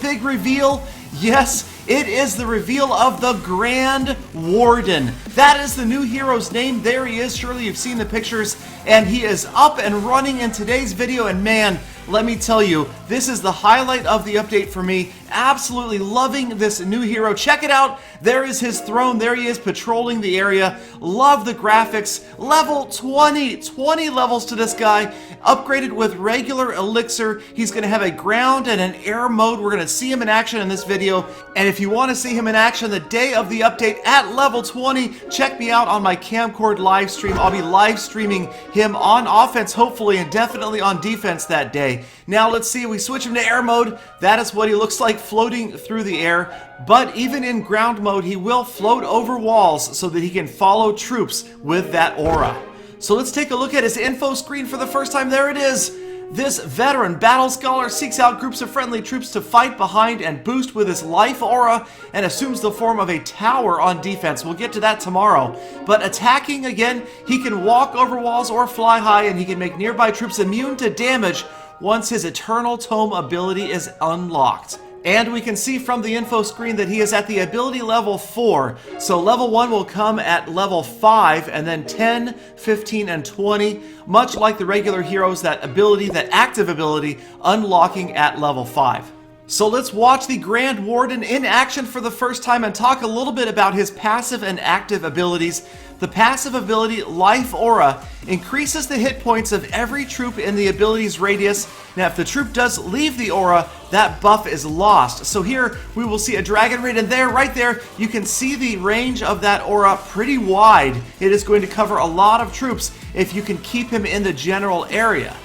big reveal? Yes, it is the reveal of the Grand Warden. That is the new hero's name. There he is. Surely you've seen the pictures, and he is up and running in today's video. And man, let me tell you, this is the highlight of the update for me. Absolutely loving this new hero. Check it out. There is his throne. There he is patrolling the area. Love the graphics. Level 20. 20 levels to this guy. Upgraded with regular elixir. He's going to have a ground and an air mode. We're going to see him in action in this video. And if you want to see him in action the day of the update at level 20, check me out on my Camcord live stream. I'll be live streaming him on offense, hopefully, and definitely on defense that day. Now let's see, we switch him to air mode. That is what he looks like floating through the air. But even in ground mode, he will float over walls so that he can follow troops with that aura. So let's take a look at his info screen for the first time. There it is. This veteran battle scholar seeks out groups of friendly troops to fight behind and boost with his life aura, and assumes the form of a tower on defense. We'll get to that tomorrow. But attacking, again, he can walk over walls or fly high, and he can make nearby troops immune to damage once his Eternal Tome ability is unlocked. And we can see from the info screen that he is at the ability level 4. So level 1 will come at level 5, and then 10, 15, and 20. Much like the regular heroes, that ability, that active ability, unlocking at level 5. So let's watch the Grand Warden in action for the first time and talk a little bit about his passive and active abilities. The passive ability, Life Aura, increases the hit points of every troop in the ability's radius. Now, if the troop does leave the aura, that buff is lost. So here we will see a Dragon Raid, and there, right there, you can see the range of that aura pretty wide. It is going to cover a lot of troops if you can keep him in the general area.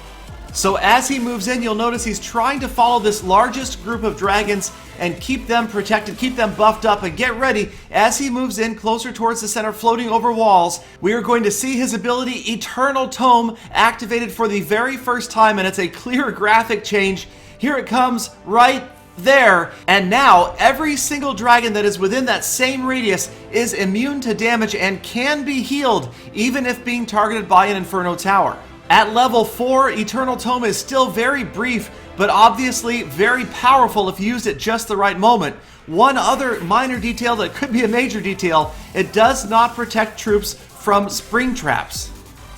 So as he moves in, you'll notice he's trying to follow this largest group of dragons and keep them protected, keep them buffed up, and get ready. As he moves in closer towards the center, floating over walls, we are going to see his ability, Eternal Tome, activated for the very first time, and it's a clear graphic change. Here it comes right there, and now every single dragon that is within that same radius is immune to damage and can be healed, even if being targeted by an Inferno Tower. At level 4, Eternal Tome is still very brief, but obviously very powerful if you use it just the right moment. One other minor detail that could be a major detail, it does not protect troops from spring traps.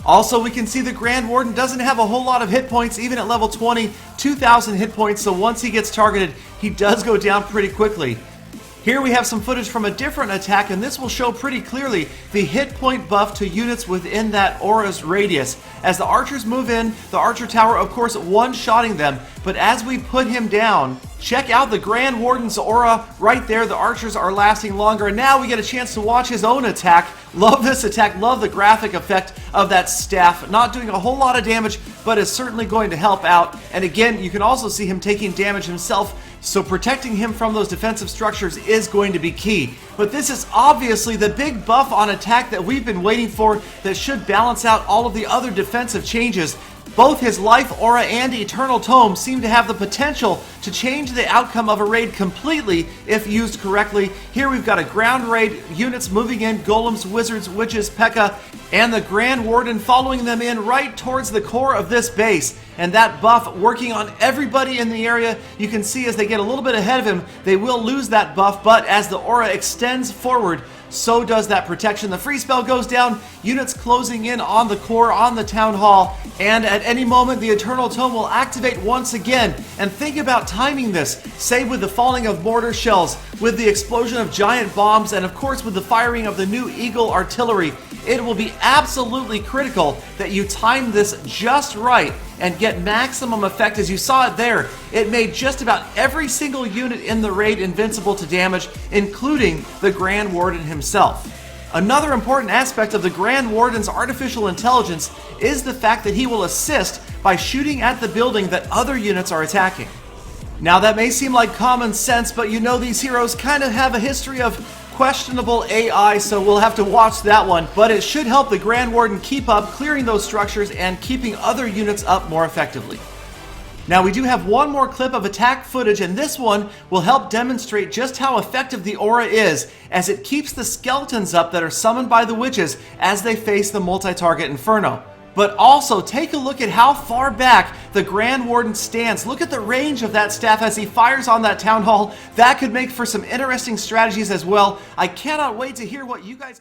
Also, we can see the Grand Warden doesn't have a whole lot of hit points, even at level 20, 2,000 hit points, so once he gets targeted, he does go down pretty quickly. Here we have some footage from a different attack, and this will show pretty clearly the hit point buff to units within that aura's radius. As the archers move in, the archer tower, of course, one-shotting them, but as we put him down, check out the Grand Warden's aura right there. The archers are lasting longer, and now we get a chance to watch his own attack. Love this attack, love the graphic effect of that staff. Not doing a whole lot of damage, but is certainly going to help out. And again, you can also see him taking damage himself, so protecting him from those defensive structures is going to be key. But this is obviously the big buff on attack that we've been waiting for, that should balance out all of the other defensive changes. Both his Life Aura and Eternal Tome seem to have the potential to change the outcome of a raid completely if used correctly. Here we've got a ground raid, units moving in, golems, wizards, witches, P.E.K.K.A, and the Grand Warden following them in right towards the core of this base. And that buff working on everybody in the area. You can see as they get a little bit ahead of him, they will lose that buff, but as the aura extends forward, so does that protection. The free spell goes down, units closing in on the core, on the town hall, and at any moment the Eternal Tome will activate once again. And think about timing this, say with the falling of mortar shells, with the explosion of giant bombs, and of course with the firing of the new Eagle artillery. It will be absolutely critical that you time this just right and get maximum effect. As you saw it there, it made just about every single unit in the raid invincible to damage, including the Grand Warden himself. Another important aspect of the Grand Warden's artificial intelligence is the fact that he will assist by shooting at the building that other units are attacking. Now that may seem like common sense, but you know these heroes kind of have a history of questionable AI, so we'll have to watch that one. But it should help the Grand Warden keep up, clearing those structures and keeping other units up more effectively. Now we do have one more clip of attack footage, and this one will help demonstrate just how effective the aura is, as it keeps the skeletons up that are summoned by the witches as they face the multi-target Inferno. but also take a look at how far back the Grand Warden stands. Look at the range of that staff as he fires on that town hall. That could make for some interesting strategies as well. I cannot wait to hear what you guys